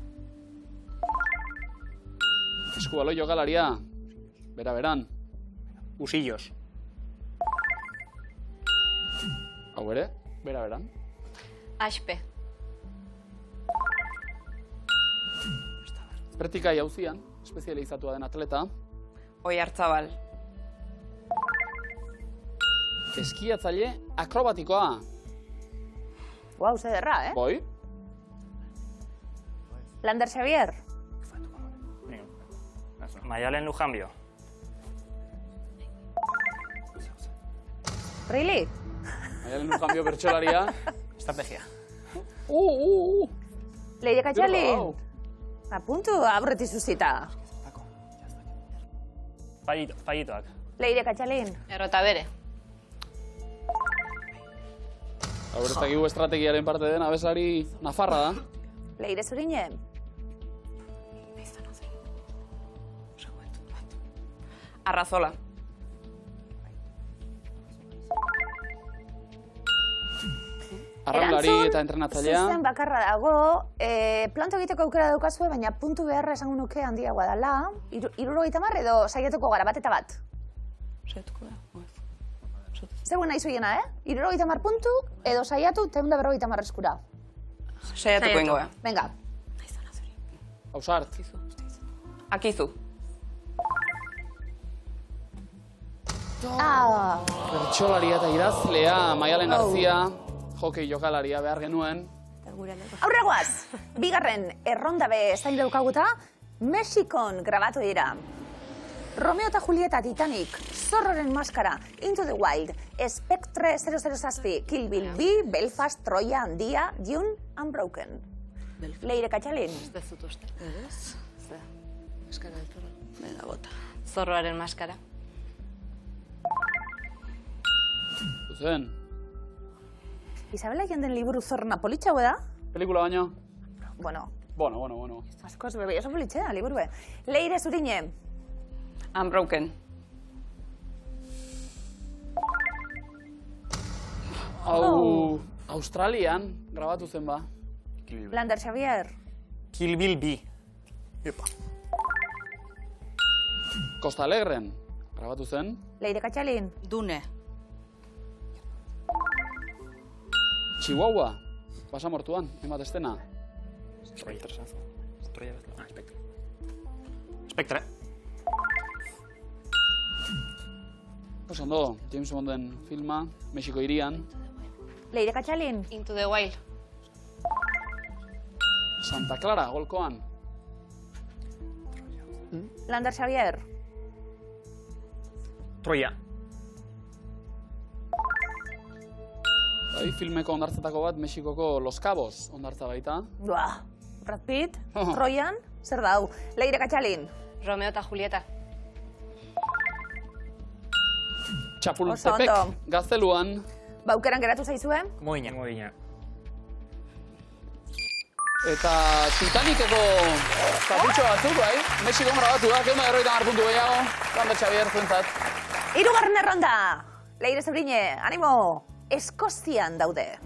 Eskubaloi jokalaria. Bera-beran. Usillos. Hau ere, bera-beran. Aspe. Pretika jauzian, espezializatua den atleta. Oiartzabal. Eskiatzaile akrobatikoa. Guau, zederra, Boi? Lander Xabier. Maialen Lujanbio. Really? Maialen Lujanbio bertxolaria. Estrategia. Leire Katxalin. Wow. Apuntu aurreti zuzita. Fallitoak. Leire Katxalin. Errotabere. Hau ez dakigu estrategiaren parte den abeslari nafarra da. Leire Zurine. Arrazola. Arraunlari eta entrenatzailea. Zuzen bakarra dago, planto egiteko aukera daukazue, baina puntu beharra esango nuke handiagoa dela. 70 edo saiatuko gara bat eta bat? Saiatuko da. Zegoen nahi zuiena, 70 puntu edo saiatu 150 eskura. Saiatuko ingoa. Venga. Ausart. Akizu. Bertxolaria eta idazlea, Maialen Garzia, hokei jokalaria behar genuen. Aurregoaz, bigarren errondabe zain daukaguta, Mexikon grabatu dira. Romeo eta Julieta, Titanic, Zorroren maskara, Into the Wild, Spectre 007, Kill Bill B, Belfast, Troya, Handia, Dune, Unbroken. Leire Katxalin. Ez dezut uste. Ez? Zer. Maskara del zorro. Venga, bota. Zorroaren maskara. Zuzen. Isabela jenden liburu zorna politxago da? Pelikula baino? Bueno. Bueno. Askoz, bebe, oso politxea, liburue. Leire Zurine. Unbroken. Hau, Australian grabatu zen ba. Lander Xavier. Kill Bill B. Epa. Costa Alegren grabatu zen. Leire Katxalin. Dune. Chihuahua, basamortuan, hainbat estena. Troya trasazo. Troya bezala. Ah, Spectre. Spectre. Oso ondo, James Bonden filma, Mexiko hirian. Leire Katxalin. Into the Wild. Santa Clara, golkoan. Lander Xavier. Troya. Bai, filmeko ondartzetako bat, Mexikoko Los Cabos ondartza baita. Buah. Brad Pitt. Troyan. Zer da hau? Leire Katxalin. Romeo eta Julieta. Txapultepek, Oso ondo. Gazteluan. Baukeran geratu zaizue? Moina. Eta Titaniceko kaputxo batzuk, bai? Mexikon grabatu da, 150 puntu gehiago. Lander Xavier zuentzat. Hirugarren erronda. Leire Zurine, animo. Eskozian daude.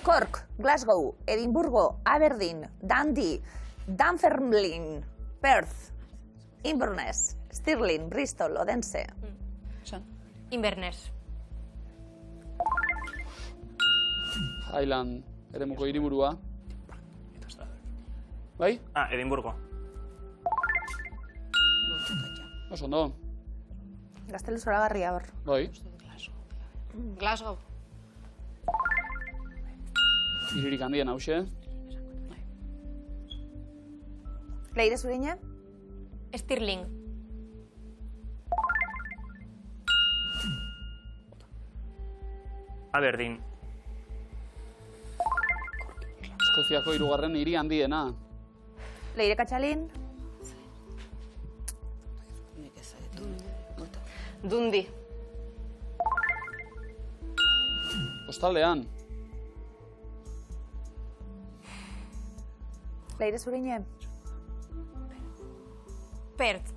Cork, Glasgow, Edimburgo, Aberdeen, Dundee, Dunfermline, Perth, Inverness, Stirling, Bristol, Odense. Inverness. Highland, eremuko hiriburua. Bai? Ah, Edimburgo. Oso ondo. Gaztelu zoragarria hor. Bai. Glasgow. Hiririk handien hause. Leire Zurine? Stirling. Aberdeen. Eskoziako hirugarren hiri handiena. Leire Katxalin? Dundee. Kostaldean. Leire Zurine? Perth.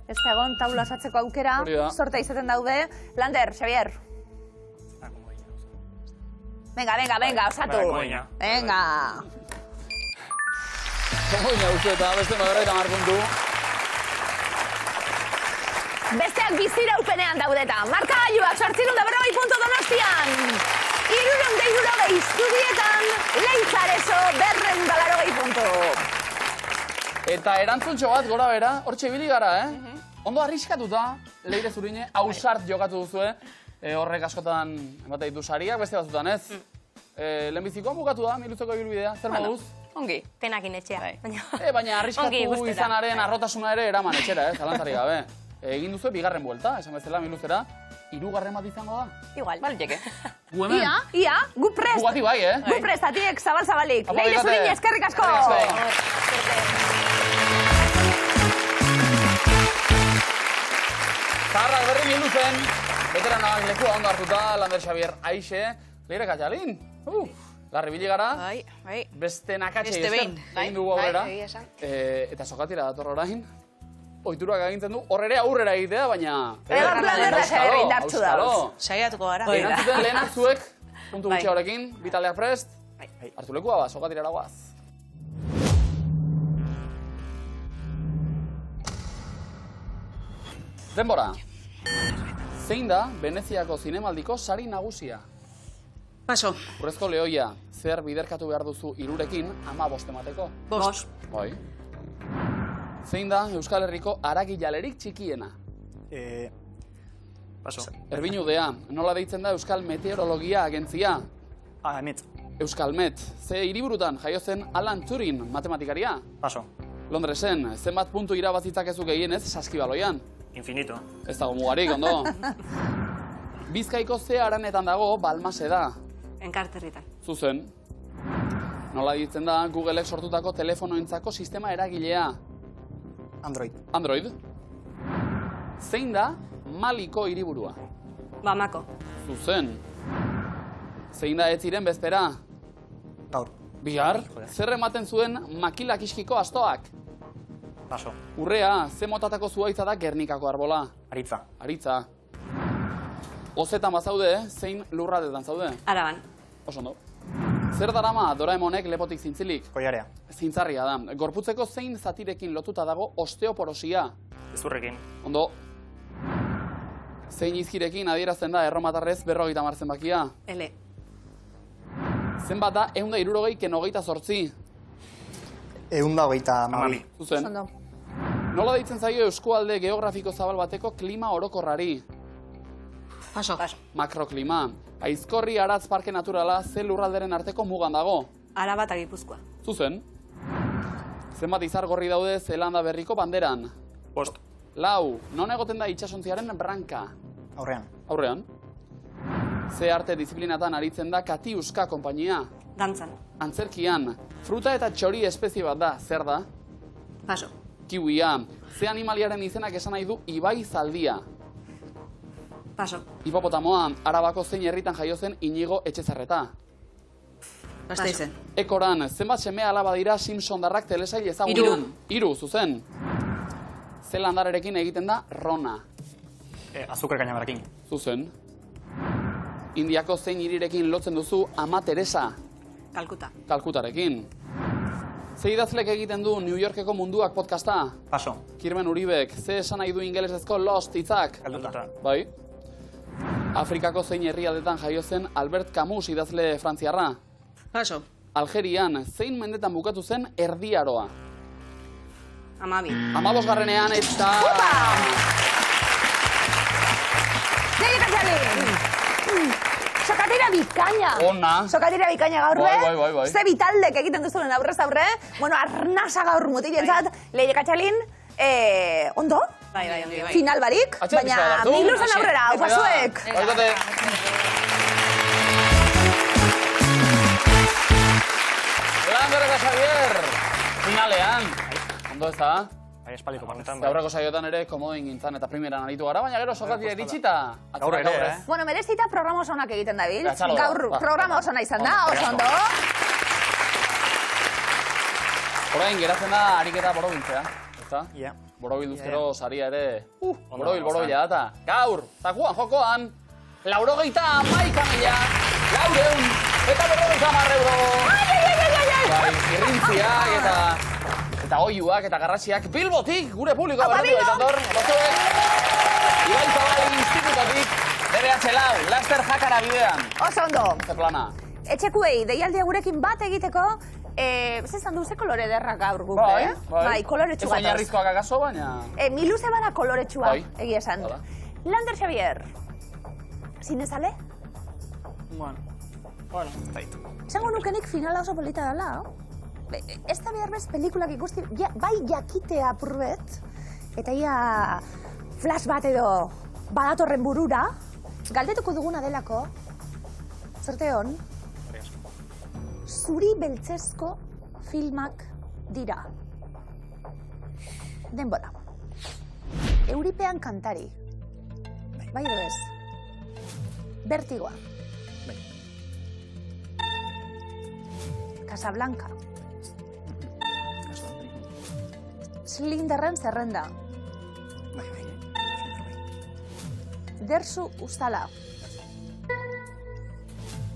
Ez da egon taula osatzeko aukera, Hori da. sortea izaten daude. Lander, Xavier. Venga, osatu. Moina. Venga. Moina uste eta beste 150 puntu. Besteak biziraupenean daudeta. Markagailuak 840 puntu Donostian. 360 Zubietan, Leitzareso 280 puntu. Eta erantzuntxo bat gora bera, hortxe ibili gara, Ondo arriskatuta, Leire Zurine, ausart jokatu duzue. Horrek askotan ematen ditu sariak, beste batzutan ez. Lehenbizikoa bukatu da, miluzeko ibilbidea, zer moduz? Ongi. Penakin etxea. Baina arriskatu Ongi gustera. izanaren arrotasuna ere eraman etxera, zalantzarik gabe. Egin duzu bigarren buelta, esan bezala miluzera. 3. bat izango da? Igual. Baleteke. Gu hemen? Ia, gu prest. Gu bati bai, Gu prest, atiek zabal-zabalik. Apo, Leire bikate. Zurine, eskerrik asko. Eskerrik asko. Zaharrak berri bildu zen, veteranoak lekua ondo hartuta, Lander Xavier Aixe, Leire Katxalin. Larri bili gara, Bai. beste nakatxei Beste behin, egin dugu aurrera. egia esan. Eta sokatira dator orain, ohiturak agintzen du, hor ere aurrera egitea, baina... Egon planerra ere indartzu dauz. Saiatuko gara. Erantzuten lehenak zuek, puntu gutxi horrekin, bitaleak prest, hartu lekua, sokatirara guaz. Denbora. Zein da Veneziako zinemaldiko sari nagusia? Paso. Urrezko lehoia, zer biderkatu behar duzu irurekin 15 emateko? 5. Bai. Zein da Euskal Herriko haragijalerik txikiena? Paso. Erbinudea, nola deitzen da Euskal Meteorologia Agentzia? Met. Euskalmet, ze hiriburutan jaio zen Alan Turing matematikaria? Paso. Londresen, zenbat puntu irabazitzakezu gehienez saskibaloian? Infinito. Ez dago mugarik, ondo? Bizkaiko ze haranetan dago Balmase da? Enkarterritan. Zuzen. Nola ditzen da Googleek sortutako telefonoentzako sistema eragilea? Android. Android. Zein da Maliko hiriburua? Bamako. Zuzen. Zein da ez ziren bezpera? Gaur. Bihar, zer ematen zuen makilak iskiko astoak? Paso. Urrea, ze motatako zuhaitza da Gernikako arbola? Aritza. Aritza. Ozetan bazaude, zein lurradetan zaude? Araban. Oso ondo. Zer darama Doraemonek lepotik zintzilik? Koiarea. Zintzarria da. Gorputzeko zein zatirekin lotuta dago osteoporosia? Ezurrekin. Ondo. Zein izkirekin adierazten da erromatarrez 50 zenbakia? Ele. Zenbat da 168 128. Zuzen. Ondo. Nola deitzen zaio eskualde geografiko zabal bateko klima orokorrari? Paso. Makroklima. Aizkorri Aratz Parke Naturala ze lurralderen arteko mugan dago? Araba eta Gipuzkoa. Zuzen. Zenbat izar gorri daude Zeelanda Berriko banderan? 5. 4. Non egoten da itsasontziaren branka? Aurrean. Aurrean. Ze arte disiplinatan aritzen da Katiuska konpainia? Dantzan. Antzerkian. Fruta eta txori espezie bat da, zer da? Paso. Kiwia. Ze animaliaren izenak esan nahi du Ibai Zaldia? Paso. Hipopotamoa. Arabako zein herritan jaio zen Inigo Etxezarreta? Gasteizen. Ekoran. Zenbat seme alaba dira Simpsondarrak telesail ezagunean? 3. Zuzen. Ze landarerekin egiten da Rona? Azukre kainamarakin. Zuzen. Indiako zein hirirekin lotzen duzu Ama Teresa? Kalkuta. Kalkutarekin. Ze idazlek egiten du New Yorkeko Munduak podcasta? Paso. Kirmen Uribek, ze esan nahi du ingelesezko Lost hitzak? Galduta. Bai. Afrikako zein herrialdetan jaio zen Albert Camus idazle frantziarra? Paso. Algerian, zein mendetan bukatu zen Erdi Aroa? 12. 15. eta... Leire Katxalin! Sokatira bikaina! Ona. Sokatira bikaina gaur be? Bai. Ze bitaldek egiten duzuen aurrez aurre? Bueno, arnasa gaur mutilentzat. Leire Katxalin, ondo? Bai, ondi, bai. Final barik, baina miluzen aurrera, upazuek! Baikate. Lander eta Xavier, finalean. Ondo ez da? Bai, espaliko panetan. Aurreko saiotan ere komodin gintzan eta primeran aritu gara, baina gero sokatira iritsita. Gaur ere, Bueno, merezita programa oso onak egiten dabil. Gatxalo da. Gaur programa oso ona izan da, oso ondo. Orain, geratzen da ariketa borobiltzea, ezta? Ia. Borobilduzkero saria ere, borobila data. Gaur, zakuan jokoan, 91.000, 400 eta 50 euro. Bai, irrintziak eta oiuak eta garrasiak Bilbotik, gure publikoa berretik baitator. Ibai Zabal institutotik, DBH Lau, Laster Jakara bidean. Oso ondo. Ze plana. Etxekuei, deialdia gurekin bat egiteko, zezan du, ze kolore derrak gaur guk, eh? Bai, koloretsu Ez gatoz. oinarrizkoak akaso, baina... Miluze bada koloretsua, Bai. egia esan. Hala. Lander Xavier, zinezale? Bueno, ez da ditu. Esango nukenik finala oso polita dela. Ez da behar bez pelikulak ikusti, bai jakitea purbet, eta ia flash bat edo badatorren burura, galdetuko duguna delako, zorte hon, zuri beltzezko filmak dira. Denbora. Euripean kantari. Bai edo ez? Bertigoa. Casablanca. Slinderren zerrenda. Dersu Uztala.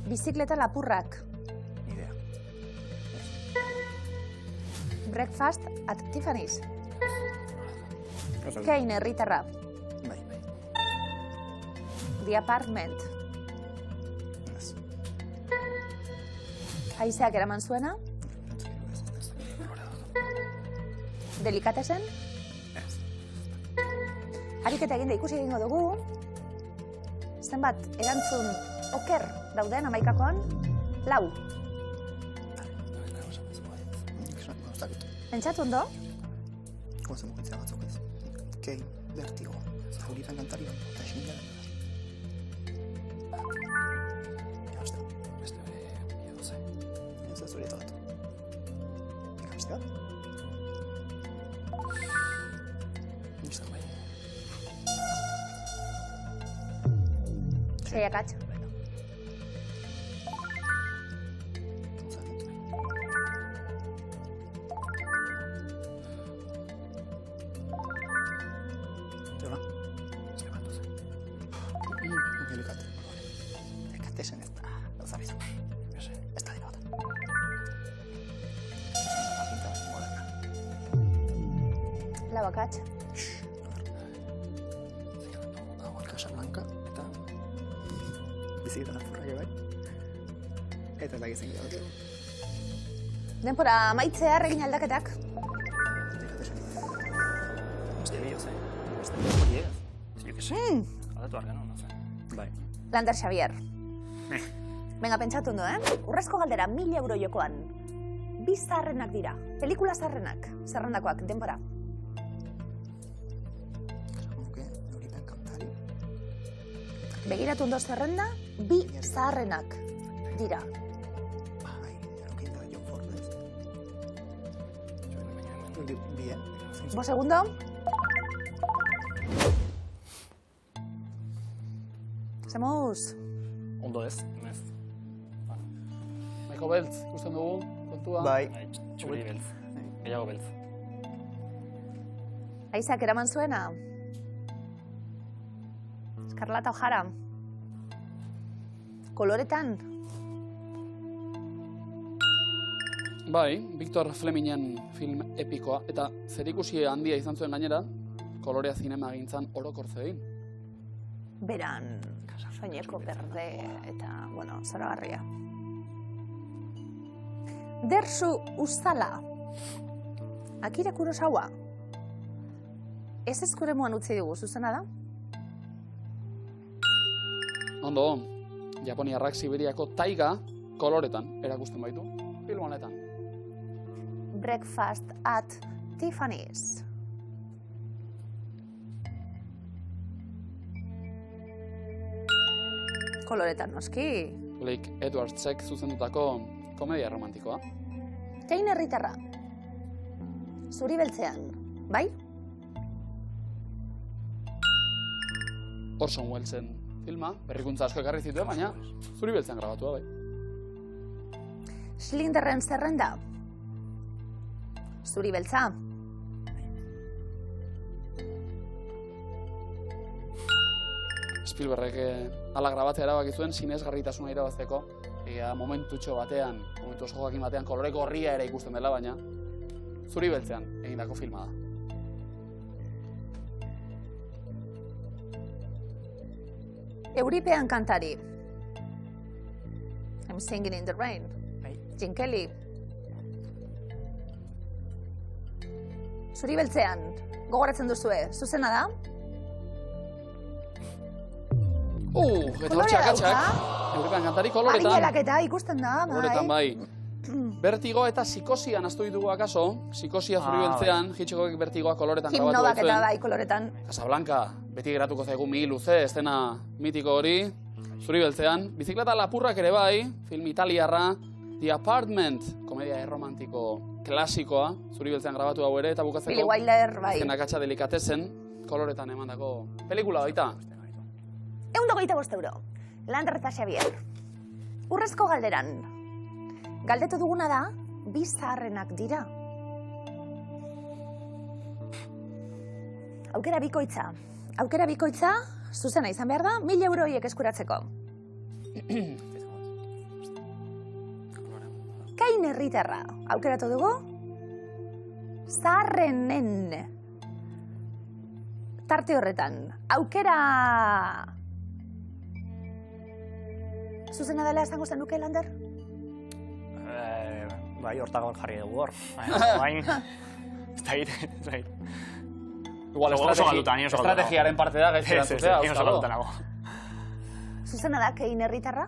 Bizikleta lapurrak. Ni idea. Breakfast at Tiffany's. Kein herritarra. Bai. The Apartment. Ez. Haizeak eraman zuena. Delikatesen. Ez. Ariketa eginda ikusi egingo dugu. Zenbat erantzun oker dauden 11koan? 4. Pentsatu ondo? Goazen mugitzea batzuk ez. Kein, Vertigo, Zauritan Kantario, eta Schindler. Beste edo ze. Ez ez hori eta bat. Eka beste bat? Nizta bai. Seiak atx. Delikatesen ez da, gauza bizan. Ez da dira bat. Lauak atx. Casablanca eta bizikleta lapurrak bai. Eta ez da gizien gira dut. Denpora amaitzear egin aldaketak. Beste bio, ze? Beste hori ez? Jo que sé. Aldatu argano, no sé. Bai. Lander Xavier. Venga, pentsatu ondo, Urrezko galdera 1000 euro jokoan. 2 zaharrenak dira. Pelikula zaharrenak. Zerrendakoak, denpora. Zauritan Kantario. Begiratu ondo zerrenda, 2 zaharrenak dira. Bai, erokin da John Ford ez. Bien. 5 segundo. Zemoz. Ondo ez? Ez. Nahiko beltz, ikusten dugu, kontua. Bai. Txuri beltz. Gehiago beltz. Aizak eraman zuena. Eskarlata O'Hara. Koloretan. Bai, Victor Flemingen film epikoa, eta zerikusi handia izan zuen gainera, kolorea zinema gintzan orokortzein. Beran, soineko berde eta, bueno, zoragarria. Dersu Uztala. Akira Kurosawa. Ez eskuremuan utzi dugu, zuzena da? Ondo, Japoniarrak Siberiako taiga koloretan erakusten baitu, film honetan. Breakfast at Tiffany's. Koloretan noski. Blake Edwardsek zuzendutako komedia romantikoa. Kein herritarra. Zuri beltzean, bai? Orson Wellesen filma, berrikuntza asko ekarri zituen, baina zuri beltzean grabatua, bai. Schlinderren zerrenda. Zuri beltza. Spielbergek ala grabatzea erabaki zuen sinesgarritasuna irabazteko. Momentutxo batean, momentu oso jakin batean, kolore gorria ere ikusten dela, baina zuri beltzean egindako filma da. Euripean kantari. I'm singing in the rain. Bai. Gene Kelly. Zuri beltzean, gogoratzen duzue, zuzena da? Eta hortxe akatxak. Euripean kantari koloretan. Argielaketa ikusten da, bai. Koloretan bai. Vertigo eta psikosia naztu ditugu akaso. Psikosia zuri beltzean, Hitchcockek Vertigoa koloretan grabatu Himnoak zuen. eta bai koloretan. Casablanca, beti geratuko zaigu mi luze, estena mitiko hori. Zuri beltzean. Bizikleta lapurrak ere bai, film italiarra. The Apartment, komedia erromantiko klasikoa. Zuri beltzean grabatu hau ere, eta bukatzeko. Billy Wilder, bai. Azken akatsa delikatesen, koloretan emandako pelikula baita. 125 euro. Lander eta Xavier. Urrezko galderan. Galdetu duguna da, 2 zaharrenak dira. Aukera bikoitza. Aukera bikoitza, zuzena izan behar da, 1000 euro horiek eskuratzeko. Kain herritarra. Aukeratu dugu? Zaharrenen. Tarte horretan. Aukera... Zuzena dela esango zenuke, Lander? Bai, hortagon jarri dugu hor. Bain, ez da egit. Igual Oso galduta, ni oso galduta. estrategiaren parte da, gaizki erantzutea. Ni oso galduta nago. Zuzena da, kein herritarra?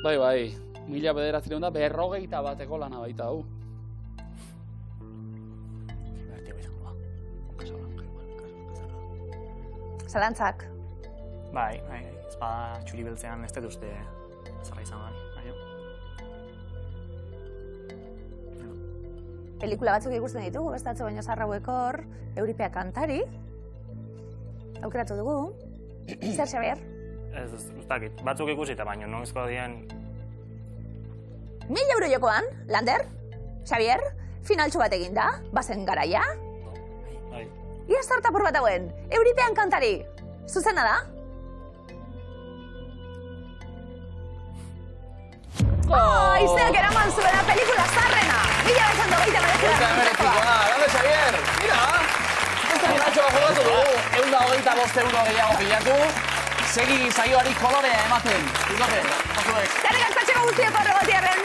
Bai, 1951 lana baita, hau. Zalantzak. Bai, ez bada txuri beltzean ez dut uste zarra izan bani. Pelikula batzuk ikusten ditugu, bestatzo baino zarrauek hor, Euripea kantari. Aukeratu dugu. Zer, Xabier? Ez dakit, batzuk ikusita, baina noizko dien... 1000 euro jokoan, Lander, Xabier, finaltxu bat eginda, bazen garaia. Bai. Ia zartapur bat hauen, Euripean kantari. Zuzena da? Izeak eraman zuena pelikula zarrena. 1929. Grande, Xavier! Mira! Beste finaltxo bat jogatu dugu. 125 euro gehiago pilatu. Segi saioari kolorea ematen. Ikote, bazuek. Zerrik askatzeko guztieko horregotiarren.